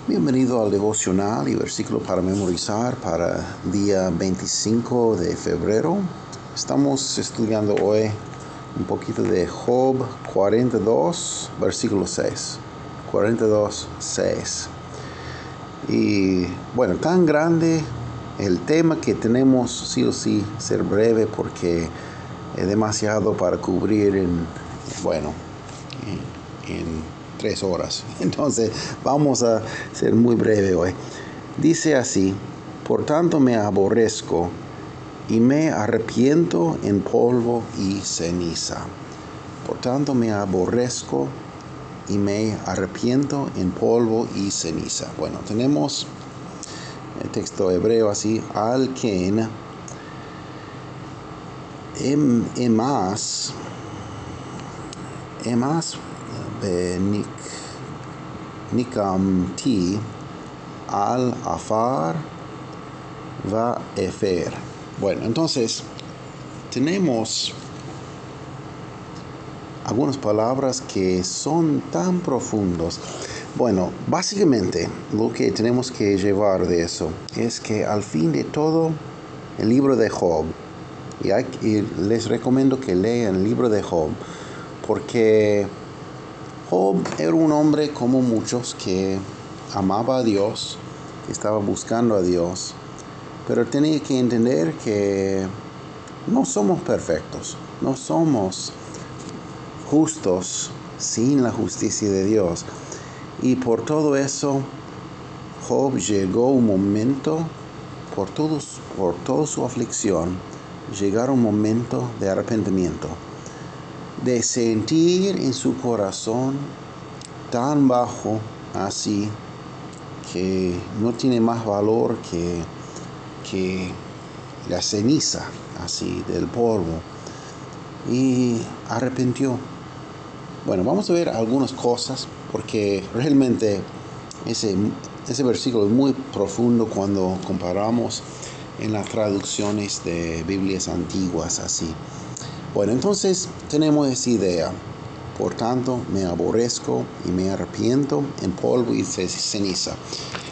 Bienvenido al devocional y versículo para memorizar para día 25 de febrero. Estamos estudiando hoy un poquito de Job 42, versículo 6. 42, 6. Y bueno, tan grande el tema que tenemos sí o sí ser breve porque es demasiado para cubrir en 3 horas. Entonces vamos a ser muy breve hoy. Dice así: por tanto me aborrezco y me arrepiento en polvo y ceniza. Por tanto me aborrezco y me arrepiento en polvo y ceniza. Bueno, tenemos el texto hebreo así: al ken emas nikamti al afar va efer. Bueno, entonces tenemos algunas palabras que son tan profundos. Bueno, básicamente lo que tenemos que llevar de eso es que al fin de todo el libro de Job, y les recomiendo que lean el libro de Job, porque Job era un hombre como muchos que amaba a Dios, que estaba buscando a Dios, pero tenía que entender que no somos perfectos, no somos justos sin la justicia de Dios. Y por todo eso, Job llegó un momento, por toda su aflicción, llegar un momento de arrepentimiento, de sentir en su corazón tan bajo, así que no tiene más valor que la ceniza, así, del polvo, y arrepintió. Bueno, vamos a ver algunas cosas, porque realmente ese versículo es muy profundo cuando comparamos en las traducciones de Biblias antiguas, así. Bueno, entonces tenemos esa idea. Por tanto, me aborrezco y me arrepiento en polvo y ceniza.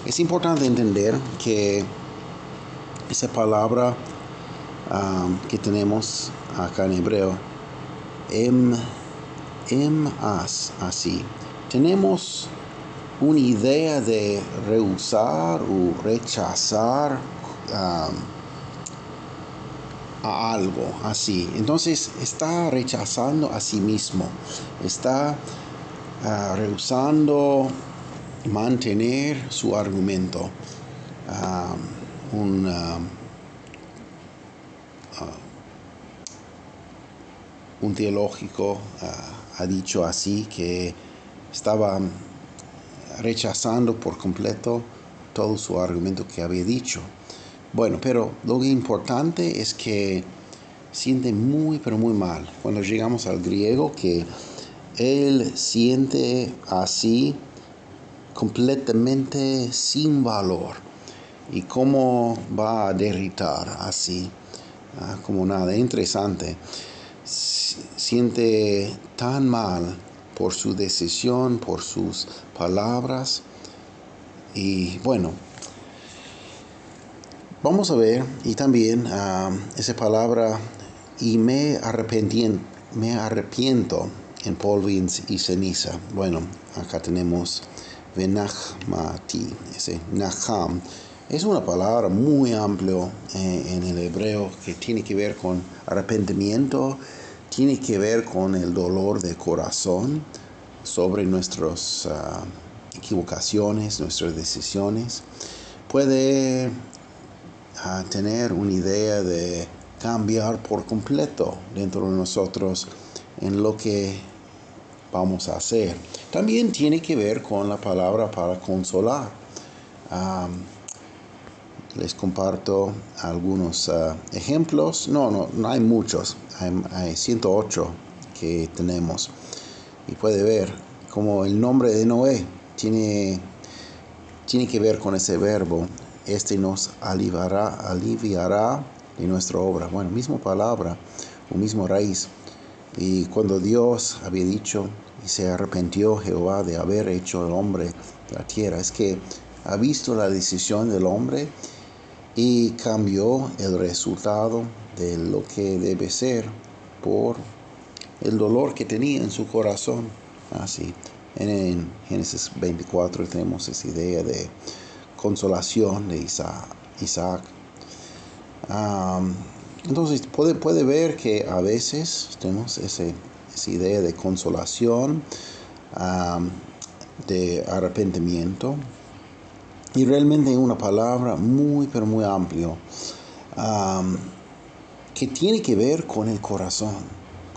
Es importante entender que esa palabra que tenemos acá en hebreo, así, tenemos una idea de rehusar o rechazar a algo así. Entonces está rechazando a sí mismo, está rehusando mantener su argumento. Un teológico ha dicho así, que estaba rechazando por completo todo su argumento que había dicho. Bueno, pero lo importante es que siente muy, pero muy mal. Cuando llegamos al griego, que él siente así completamente sin valor. Y cómo va a derritar así, como nada. Interesante. Siente tan mal por su decisión, por sus palabras. Y bueno, vamos a ver, y también esa palabra, y me arrepiento en polvo y ceniza. Bueno, acá tenemos venachmati, ese nacham. Es una palabra muy amplia en el hebreo, que tiene que ver con arrepentimiento, tiene que ver con el dolor de corazón sobre nuestras equivocaciones, nuestras decisiones. Puede tener una idea de cambiar por completo dentro de nosotros en lo que vamos a hacer. También tiene que ver con la palabra para consolar. Les comparto algunos ejemplos. No hay muchos. Hay 108 que tenemos. Y puede ver como el nombre de Noé tiene que ver con ese verbo. Este nos aliviará de nuestra obra. Bueno, misma palabra o misma raíz. Y cuando Dios había dicho y se arrepintió Jehová de haber hecho el hombre de la tierra, es que ha visto la decisión del hombre y cambió el resultado de lo que debe ser por el dolor que tenía en su corazón. Así, en Génesis 24 tenemos esa idea de consolación de Isaac. Entonces puede ver que a veces tenemos esa idea de consolación, de arrepentimiento, y realmente una palabra muy pero muy amplio, que tiene que ver con el corazón,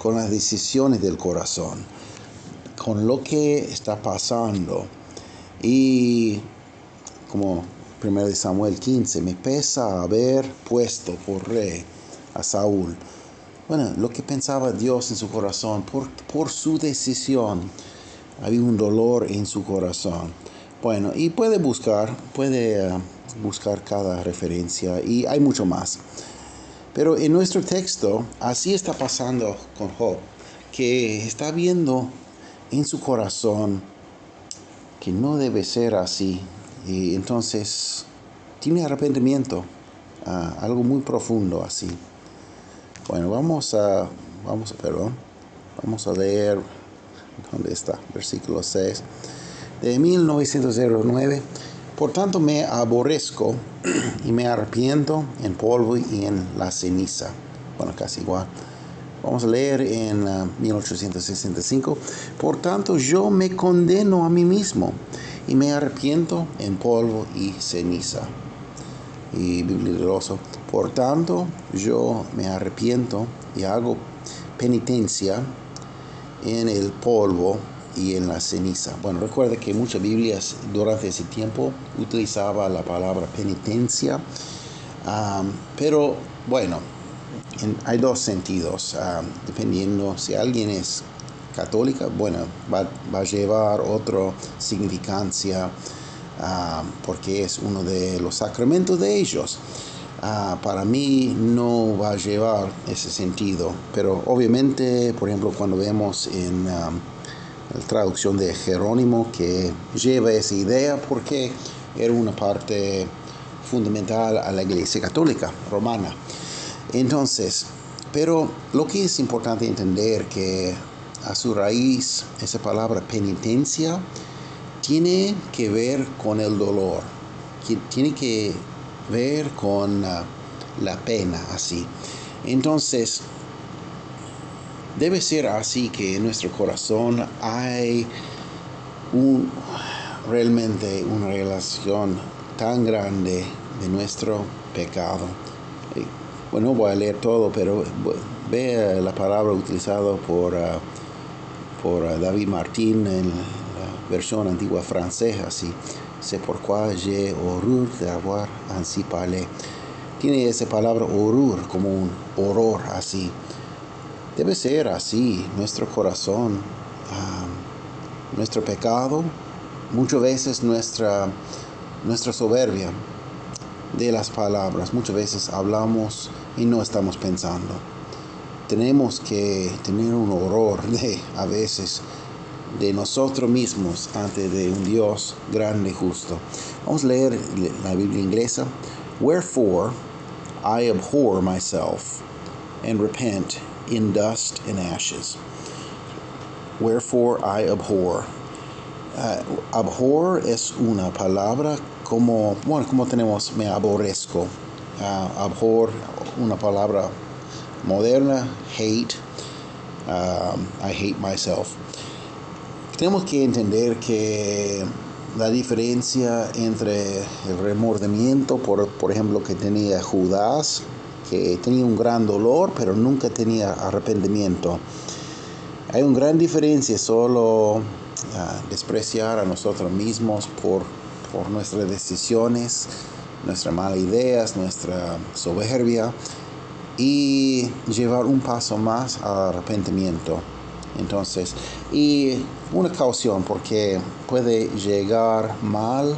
con las decisiones del corazón, con lo que está pasando. Y como 1 Samuel 15, me pesa haber puesto por rey a Saúl. Bueno, lo que pensaba Dios en su corazón, por su decisión, había un dolor en su corazón. Bueno, y puede buscar cada referencia, y hay mucho más. Pero en nuestro texto, así está pasando con Job, que está viendo en su corazón que no debe ser así. Y entonces tiene arrepentimiento, algo muy profundo así. Bueno, vamos a leer, ¿dónde está? Versículo 6. De 1909. Por tanto me aborrezco y me arrepiento en polvo y en la ceniza. Bueno, casi igual. Vamos a leer en 1865. Por tanto yo me condeno a mí mismo y me arrepiento en polvo y ceniza. Y bibligroso. Por tanto yo me arrepiento y hago penitencia en el polvo y en la ceniza. Bueno, recuerda que muchas Biblias durante ese tiempo utilizaba la palabra penitencia, pero bueno, hay dos sentidos, dependiendo si alguien es católica, bueno, va a llevar otra significancia, porque es uno de los sacramentos de ellos. Para mí no va a llevar ese sentido, pero obviamente, por ejemplo, cuando vemos en la traducción de Jerónimo, que lleva esa idea porque era una parte fundamental a la Iglesia Católica Romana. Entonces, pero lo que es importante entender que a su raíz esa palabra penitencia tiene que ver con el dolor, tiene que ver con la pena, así. Entonces, debe ser así que en nuestro corazón hay realmente una relación tan grande de nuestro pecado. Bueno, no voy a leer todo, pero vea la palabra utilizada por David Martín en la versión antigua francesa, así. C'est pourquoi j'ai horreur d'avoir ainsi parlé. Tiene esa palabra horror como un horror, así. Debe ser así nuestro corazón, nuestro pecado, muchas veces nuestra soberbia de las palabras. Muchas veces hablamos y no estamos pensando. Tenemos que tener un horror a veces de nosotros mismos ante de un Dios grande y justo. Vamos a leer la Biblia inglesa. Wherefore I abhor myself and repent in dust and ashes. Wherefore I abhor. Abhor es una palabra como tenemos me aborrezco. Abhor, una palabra moderna, hate. I hate myself. Tenemos que entender que la diferencia entre el remordimiento, por ejemplo, que tenía Judas, que tenía un gran dolor, pero nunca tenía arrepentimiento. Hay una gran diferencia solo despreciar a nosotros mismos por nuestras decisiones, nuestras malas ideas, nuestra soberbia, y llevar un paso más al arrepentimiento. Entonces, y una caución, porque puede llegar mal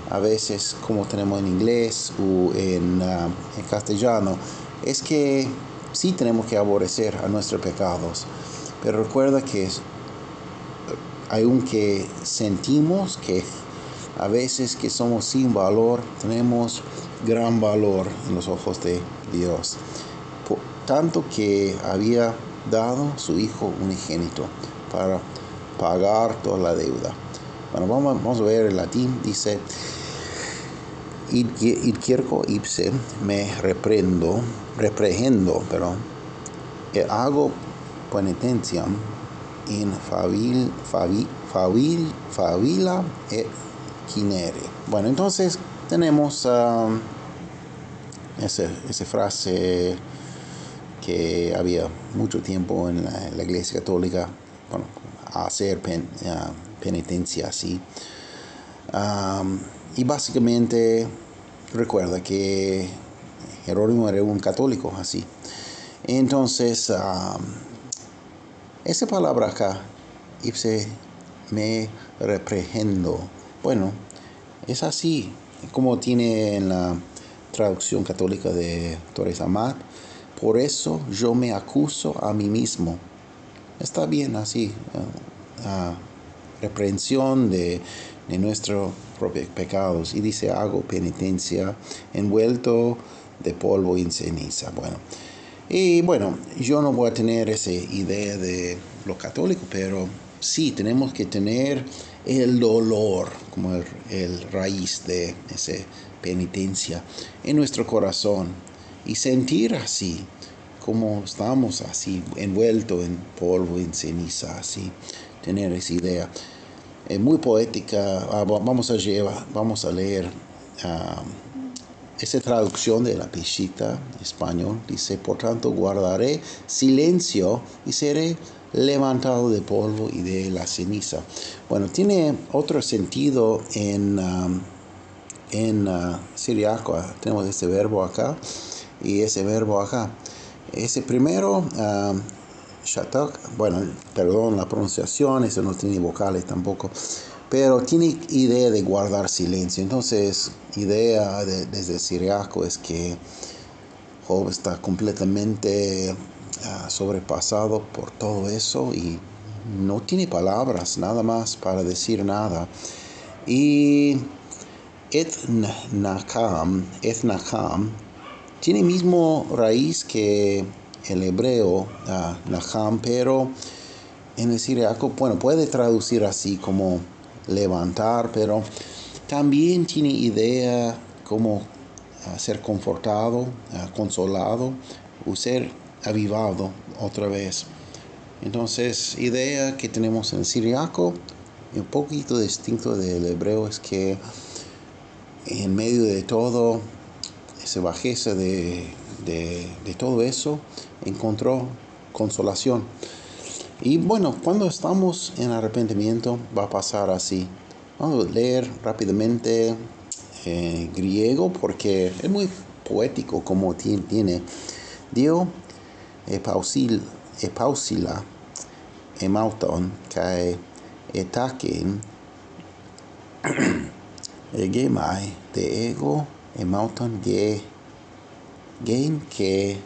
a veces, como tenemos en inglés o en castellano, es que sí tenemos que aborrecer a nuestros pecados, pero recuerda que aunque sentimos que a veces que somos sin valor, tenemos gran valor en los ojos de Dios. Por tanto que había dado su Hijo unigénito para pagar toda la deuda. Bueno, vamos a ver el latín. Dice: id querco ipse me reprehendo, e hago penitentiam in favila et quinere. Bueno, entonces tenemos esa frase que había mucho tiempo en la Iglesia Católica, bueno, hacer penitencia así. Y básicamente recuerda que Jerónimo era un católico así. Entonces, esa palabra acá, ipse me reprehendo, bueno, es así como tiene en la traducción católica de Torres Amat. Por eso yo me acuso a mí mismo. Está bien así. Reprehensión de nuestros propios pecados. Y dice: hago penitencia envuelto de polvo y ceniza. Bueno. Y bueno, yo no voy a tener esa idea de lo católico, pero sí tenemos que tener el dolor como el raíz de esa penitencia en nuestro corazón y sentir así como estamos así envueltos en polvo, en ceniza, así tener esa idea. Es muy poética. Vamos a leer esa traducción de la Peshitta español. Dice: por tanto guardaré silencio y seré levantado de polvo y de la ceniza. Bueno, tiene otro sentido en siriaco. Tenemos ese verbo acá y ese verbo acá. Ese primero, shatak, bueno, perdón la pronunciación, eso no tiene vocales tampoco, pero tiene idea de guardar silencio. Entonces, idea desde el siriaco es que Job está completamente sobrepasado por todo eso y no tiene palabras nada más para decir nada. Y etnakam tiene mismo raíz que el hebreo Naham, pero en el siriaco, bueno, puede traducir así como levantar, pero también tiene idea como ser confortado, consolado o ser avivado otra vez. Entonces, idea que tenemos en el siriaco, un poquito distinto del hebreo, es que en medio de todo esa bajeza de todo eso, encontró consolación. Y bueno, cuando estamos en arrepentimiento va a pasar así. Vamos a leer rápidamente griego porque es muy poético como tiene. Dio epausila emauton kai etaken egemai de ego emauton gen que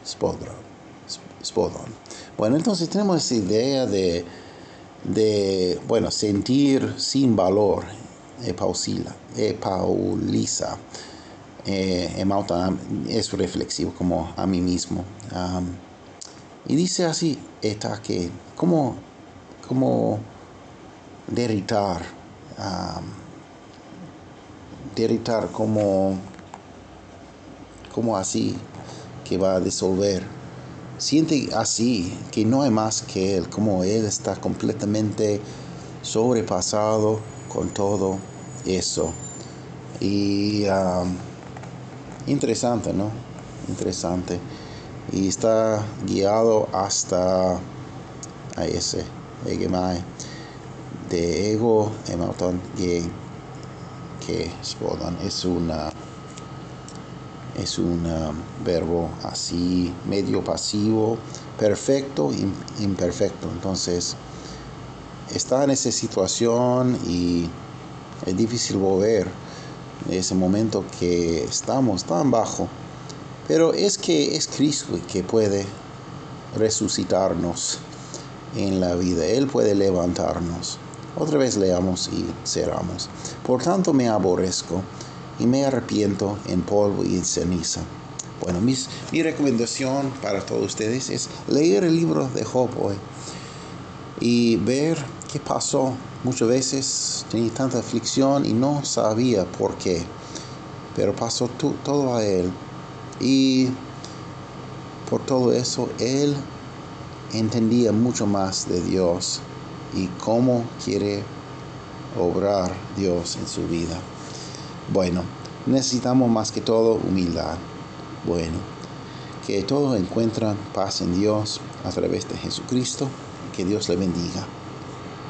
spodron. Bueno, entonces tenemos esa idea de bueno, sentir sin valor, paulisa, es reflexivo como a mí mismo. Y dice así, que como derritar como así que va a disolver. Siente así que no hay más que él, como él está completamente sobrepasado con todo eso. Y interesante, ¿no? Interesante. Y está guiado hasta a ese egemai de ego emauton que spodon. Es un verbo así, medio pasivo, perfecto, imperfecto. Entonces, está en esa situación y es difícil volver ese momento que estamos tan bajo. Pero es que es Cristo que puede resucitarnos en la vida. Él puede levantarnos. Otra vez leamos y cerramos. Por tanto me aborrezco y me arrepiento en polvo y en ceniza. Bueno, mi recomendación para todos ustedes es leer el libro de Job hoy y ver qué pasó. Muchas veces tenía tanta aflicción y no sabía por qué, pero pasó todo a él. Y por todo eso, él entendía mucho más de Dios y cómo quiere obrar Dios en su vida. Bueno, necesitamos más que todo humildad. Bueno, que todos encuentran paz en Dios a través de Jesucristo. Que Dios le bendiga.